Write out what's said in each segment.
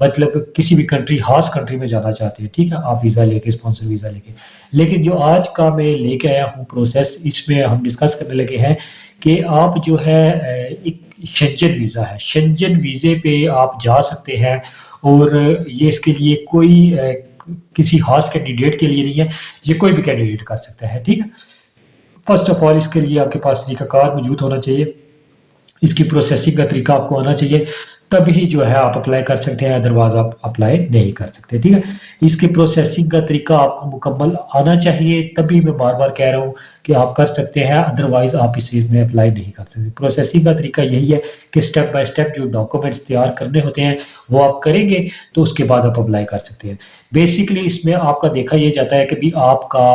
مطلب کسی بھی کنٹری خاص کنٹری میں جانا چاہتے ہیں، ٹھیک ہے، آپ ویزا لے کے، اسپانسر ویزا لے کے. لیکن جو آج کا میں لے کے آیا ہوں پروسیس، اس میں ہم ڈسکس کرنے لگے ہیں کہ آپ جو ہے ایک شنجن ویزا ہے، شنجن ویزے پہ آپ جا سکتے ہیں. اور یہ اس کے لیے کوئی کسی خاص کینڈیڈیٹ کے لیے نہیں ہے، یہ کوئی بھی کینڈیڈیٹ کر سکتا ہے، ٹھیک ہے. فرسٹ آف آل اس کے لیے آپ کے پاس طریقہ کار موجود ہونا چاہیے، اس کی پروسیسنگ کا طریقہ آپ کو آنا چاہیے، تبھی جو ہے آپ اپلائی کر سکتے ہیں، ادروائز آپ اپلائی نہیں کر سکتے، ٹھیک ہے. اس کی پروسیسنگ کا طریقہ آپ کو مکمل آنا چاہیے، تبھی میں بار بار کہہ رہا ہوں کہ آپ کر سکتے ہیں، ادروائز آپ اس چیز میں اپلائی نہیں کر سکتے. پروسیسنگ کا طریقہ یہی ہے کہ اسٹیپ بائی اسٹیپ جو ڈاکومنٹس تیار کرنے ہوتے ہیں وہ آپ کریں گے تو اس کے بعد آپ اپلائی کر سکتے ہیں. بیسکلی اس میں آپ کا دیکھا یہ جاتا ہے کہ بھی آپ کا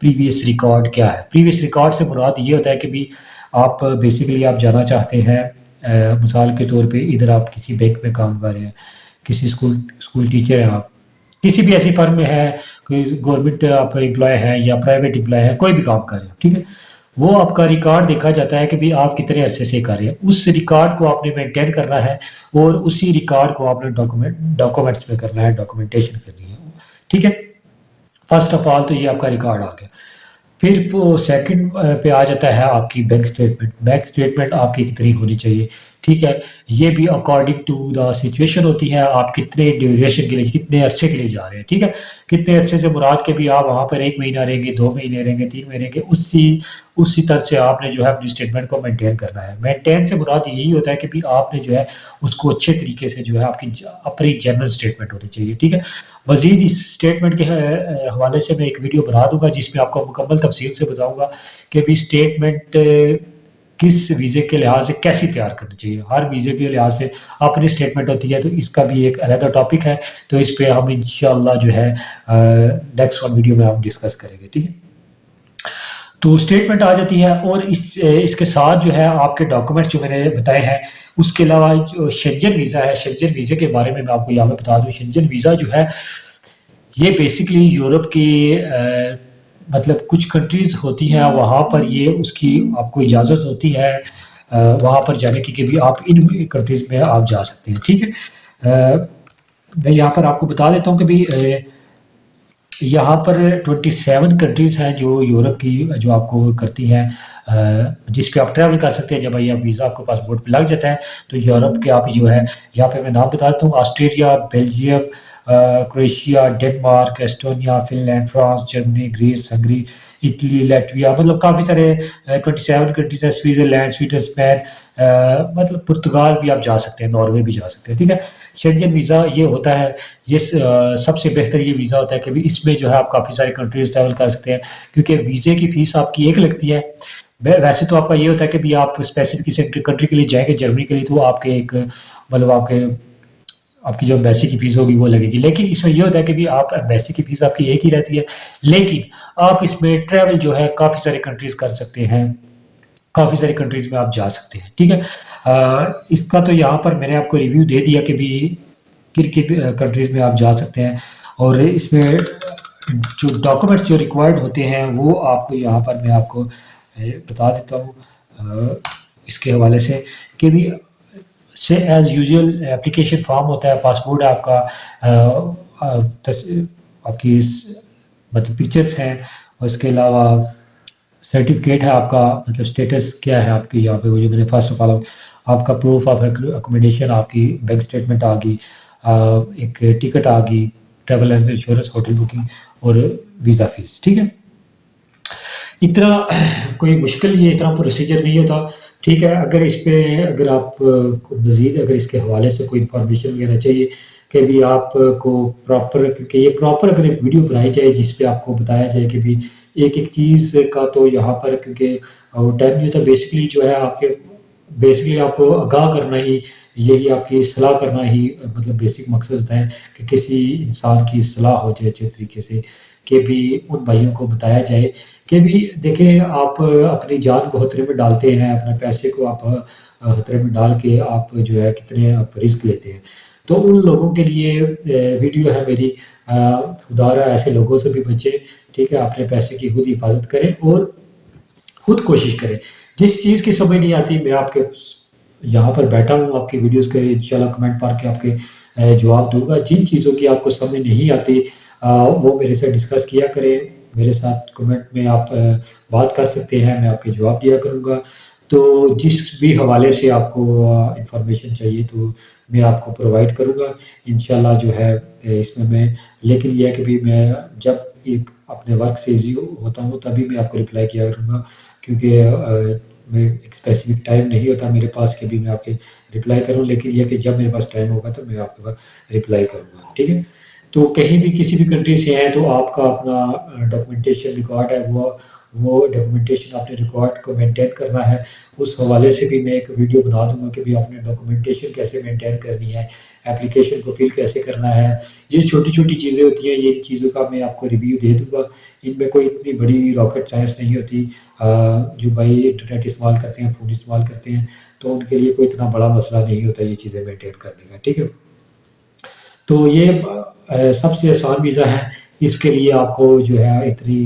پریویس ریکارڈ کیا ہے. پریویس ریکارڈ سے مراد یہ ہوتا ہے کہ بھی آپ بیسکلی آپ جانا چاہتے ہیں، مثال کے طور پہ ادھر آپ کسی بینک میں کام کر رہے ہیں، کسی اسکول ٹیچر ہیں، آپ کسی بھی ایسی فرم میں ہے، کوئی گورنمنٹ آپ امپلائی ہیں یا پرائیویٹ امپلائی ہیں، کوئی بھی کام کر رہے ہیں، ٹھیک ہے. وہ آپ کا ریکارڈ دیکھا جاتا ہے کہ بھی آپ کتنے عرصے سے کر رہے ہیں، اس ریکارڈ کو آپ نے مینٹین کرنا ہے اور اسی ریکارڈ کو آپ نے ڈاکومنٹس میں کرنا ہے، ڈاکومنٹیشن کرنی ہے، ٹھیک ہے. فرسٹ آف آل تو یہ آپ کا ریکارڈ آ گیا. پھر وہ سیکنڈ پہ آ جاتا ہے آپ کی بینک اسٹیٹمنٹ. بینک اسٹیٹمنٹ آپ کی کتنی ہونی چاہیے، ٹھیک ہے. یہ بھی اکارڈنگ ٹو دا سچویشن ہوتی ہے، آپ کتنے ڈیوریشن کے لیے، کتنے عرصے کے لیے جا رہے ہیں، ٹھیک ہے. کتنے عرصے سے مراد کے بھی آپ وہاں پر 1 مہینہ رہیں گے، 2 مہینے رہیں گے، 3 مہینے رہیں گے، اسی طرح سے آپ نے جو ہے اپنی اسٹیٹمنٹ کو مینٹین کرنا ہے. مینٹین سے مراد یہی ہوتا ہے کہ بھی آپ نے جو ہے اس کو اچھے طریقے سے جو ہے آپ کی اپنی جنرل اسٹیٹمنٹ ہونی چاہیے، ٹھیک ہے. مزید اس اسٹیٹمنٹ کے حوالے سے میں ایک ویڈیو بنا دوں گا جس میں آپ کو مکمل تفصیل سے بتاؤں گا کہ بھی اسٹیٹمنٹ کس ویزے کے لحاظ سے کیسی تیار کرنی چاہیے. ہر ویزے کے لحاظ سے اپنی اسٹیٹمنٹ ہوتی ہے، تو اس کا بھی ایک علیحدہ ٹاپک ہے، تو اس پہ ہم انشاءاللہ جو ہے نیکسٹ ون ویڈیو میں ہم ڈسکس کریں گے، ٹھیک ہے. تو اسٹیٹمنٹ آ جاتی ہے، اور اس کے ساتھ جو ہے آپ کے ڈاکومنٹس جو میں نے بتائے ہیں. اس کے علاوہ جو شنجن ویزا ہے، شنجن ویزے کے بارے میں آپ کو یہاں پہ بتا دوں. شنجن ویزا جو ہے یہ بیسکلی یورپ کی مطلب کچھ کنٹریز ہوتی ہیں، وہاں پر یہ اس کی آپ کو اجازت ہوتی ہے وہاں پر جانے کی کہ بھی آپ ان کنٹریز میں آپ جا سکتے ہیں، ٹھیک ہے. میں یہاں پر آپ کو بتا دیتا ہوں کہ بھی یہاں پر 27 کنٹریز ہیں جو یورپ کی جو آپ کو کرتی ہیں، جس پہ آپ ٹریول کر سکتے ہیں. جب آپ ویزا آپ کو پاسپورٹ پہ لگ جاتا ہے تو یورپ کے آپ جو ہے یہاں پہ میں نام بتا دیتا ہوں: Australia, Belgium, Croatia, Denmark, Estonia, Finland, France, جرمنی، گریس، ہنگری، اٹلی، لیٹویا، مطلب کافی سارے 27 کنٹریز ہیں. سوئٹزرلینڈ، سویڈن، اسپین، مطلب پرتگال بھی آپ جا سکتے ہیں، ناروے بھی جا سکتے ہیں، ٹھیک ہے. شنجن ویزا یہ ہوتا ہے، یہ سب سے بہتر یہ ویزا ہوتا ہے کہ اس میں جو ہے آپ کافی سارے کنٹریز ٹریول کر سکتے ہیں، کیونکہ ویزے کی فیس آپ کی ایک لگتی ہے. ویسے تو آپ کا یہ ہوتا ہے کہ بھی آپ اسپیسیفک کسی کنٹری کے لیے جائیں گے، جرمنی کے لیے، تو آپ کے ایک مطلب آپ کی جو ایمبیسی کی فیس ہوگی وہ لگے گی. لیکن اس میں یہ ہوتا ہے کہ بھی آپ ایمبیسی کی فیس آپ کی ایک ہی رہتی ہے، لیکن آپ اس میں ٹریول جو ہے کافی سارے کنٹریز کر سکتے ہیں، کافی ساری کنٹریز میں آپ جا سکتے ہیں، ٹھیک ہے. اس کا تو یہاں پر میں نے آپ کو ریویو دے دیا کہ بھی کن کن کنٹریز میں آپ جا سکتے ہیں، اور اس میں جو ڈاکومنٹس جو ریکوائرڈ ہوتے ہیں وہ آپ کو یہاں پر میں آپ کو بتا دیتا ہوں اس کے حوالے سے کہ بھی سے ایز یوزول اپلیکیشن فارم ہوتا ہے، پاسپورٹ آپ کا، آپ کی مطلب پکچرس ہیں، اور اس کے علاوہ سرٹیفکیٹ ہے آپ کا، مطلب اسٹیٹس کیا ہے آپ کی یہاں پہ، وہ جو میں نے فرسٹ آف آل آپ کا پروف آف اکوموڈیشن، آپ کی بینک اسٹیٹمنٹ آ گئی، ایک ٹکٹ آ گئی، ٹریول انشورنس، ہوٹل بکنگ، اور ویزا فیس، ٹھیک ہے. اتنا کوئی مشکل یہ اتنا پروسیجر نہیں ہوتا، ٹھیک ہے. اگر آپ کو مزید اگر اس کے حوالے سے کوئی انفارمیشن وغیرہ چاہیے کہ بھی آپ کو پراپر، کیونکہ یہ پراپر اگر ایک ویڈیو بنائی جائے جس پہ آپ کو بتایا جائے کہ بھی ایک چیز کا، تو یہاں پر کیونکہ ٹائم نہیں ہوتا. بیسکلی جو ہے آپ کو آگاہ کرنا ہی، یہی آپ کی اصلاح کرنا ہی مطلب بیسک مقصد ہوتا ہے کہ کسی انسان کی اصلاح ہو جائے اچھے طریقے سے، کہ بھی ان بھائیوں کو بتایا جائے کہ بھی دیکھیں آپ اپنی جان کو خطرے میں ڈالتے ہیں، اپنے پیسے کو آپ خطرے میں ڈال کے آپ جو ہے کتنے آپ رسک لیتے ہیں. تو ان لوگوں کے لیے ویڈیو ہے میری، خدا رہا ایسے لوگوں سے بھی بچے، ٹھیک ہے. اپنے پیسے کی خود حفاظت کریں اور خود کوشش کریں. جس چیز کی سمجھ نہیں آتی، میں آپ کے یہاں پر بیٹھا ہوں، آپ کی ویڈیوز کے انشاءاللہ کمنٹ پڑھ کے آپ کے جواب دوں گا۔ جن چیزوں کی آپ کو سمجھ نہیں آتی وہ میرے سے ڈسکس کیا کریں، میرے ساتھ کمنٹ میں آپ بات کر سکتے ہیں، میں آپ کے جواب دیا کروں گا۔ تو جس بھی حوالے سے آپ کو انفارمیشن چاہیے تو میں آپ کو پرووائڈ کروں گا انشاءاللہ جو ہے اس میں لیکن یہ ہے کہ بھی میں جب ایک اپنے ورک سے ایزی ہوتا ہوں تبھی میں آپ کو رپلائی کیا کروں گا، کیونکہ میں ایک اسپیسیفک ٹائم نہیں ہوتا میرے پاس کہ بھی میں آپ کے رپلائی کروں، لیکن یہ کہ جب میرے پاس ٹائم ہوگا تو میں آپ کے پاس رپلائی کروں گا، ٹھیک ہے؟ تو کہیں بھی کسی بھی کنٹری سے ہیں تو آپ کا اپنا ڈاکومنٹیشن ریکارڈ ہے، وہ ڈاکومنٹیشن آپ نے ریکارڈ کو مینٹین کرنا ہے۔ اس حوالے سے بھی میں ایک ویڈیو بنا دوں گا کہ بھی آپ نے ڈاکومنٹیشن کیسے مینٹین کرنی ہے، اپلیکیشن کو فل کیسے کرنا ہے۔ یہ چھوٹی چھوٹی چیزیں ہوتی ہیں، یہ چیزوں کا میں آپ کو ریویو دے دوں گا۔ ان میں کوئی اتنی بڑی راکٹ سائنس نہیں ہوتی۔ جو بھائی انٹرنیٹ استعمال کرتے ہیں، فون استعمال کرتے ہیں، تو ان کے لیے کوئی اتنا بڑا مسئلہ نہیں ہوتا یہ چیزیں مینٹین کرنے کا، ٹھیک ہے؟ تو یہ سب سے آسان ویزا ہے، اس کے لیے آپ کو جو ہے اتنی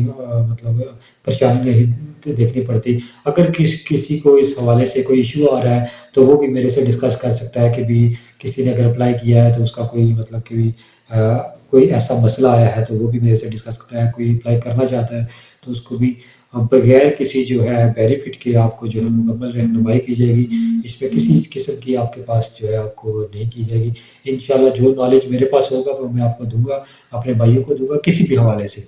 مطلب پریشانی نہیں دیکھنی پڑتی۔ اگر کسی کو اس حوالے سے کوئی ایشو آ رہا ہے تو وہ بھی میرے سے ڈسکس کر سکتا ہے کہ بھی کسی نے اگر اپلائی کیا ہے تو اس کا کوئی مطلب کہ کوئی ایسا مسئلہ آیا ہے تو وہ بھی میرے سے ڈسکس کرتا ہے۔ کوئی اپلائی کرنا چاہتا ہے تو اس کو بھی بغیر کسی جو ہے بینیفٹ کے آپ کو جو ہے مکمل رہنمائی کی جائے گی۔ اس میں کسی قسم کی آپ کے پاس جو ہے آپ کو نہیں کی جائے گی۔ انشاءاللہ جو نالج میرے پاس ہوگا وہ میں آپ کو دوں گا، اپنے بھائیوں کو دوں گا، کسی بھی حوالے سے۔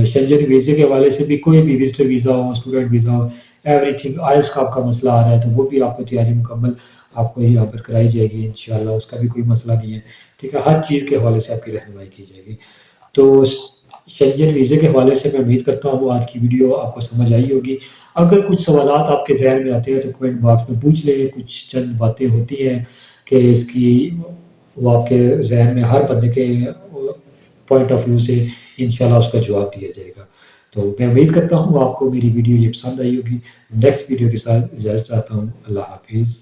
شنجن ویزے کے حوالے سے بھی کوئی بھی وزٹر ویزا ہو، اسٹوڈنٹ ویزا ہو، ایوری تھنگ، آئلس کا آپ کا مسئلہ آ رہا ہے تو وہ بھی آپ کو تیاری مکمل آپ کو یہاں پر کرائی جائے گی انشاءاللہ، اس کا بھی کوئی مسئلہ نہیں ہے، ٹھیک ہے؟ ہر چیز کے حوالے سے آپ کی رہنمائی کی جائے گی۔ تو شنجن ویزے کے حوالے سے میں امید کرتا ہوں آج کی ویڈیو آپ کو سمجھ آئی ہوگی۔ اگر کچھ سوالات آپ کے ذہن میں آتے ہیں تو کمنٹ باکس میں پوچھ لیں، کچھ چند باتیں ہوتی ہیں کہ اس کی وہ آپ کے ذہن میں ہر بندے کے پوائنٹ آف ویو سے انشاءاللہ اس کا جواب دیا جائے گا۔ تو میں امید کرتا ہوں آپ کو میری ویڈیو یہ پسند آئی ہوگی۔ نیکسٹ ویڈیو کے ساتھ اجازت چاہتا ہوں، اللہ حافظ۔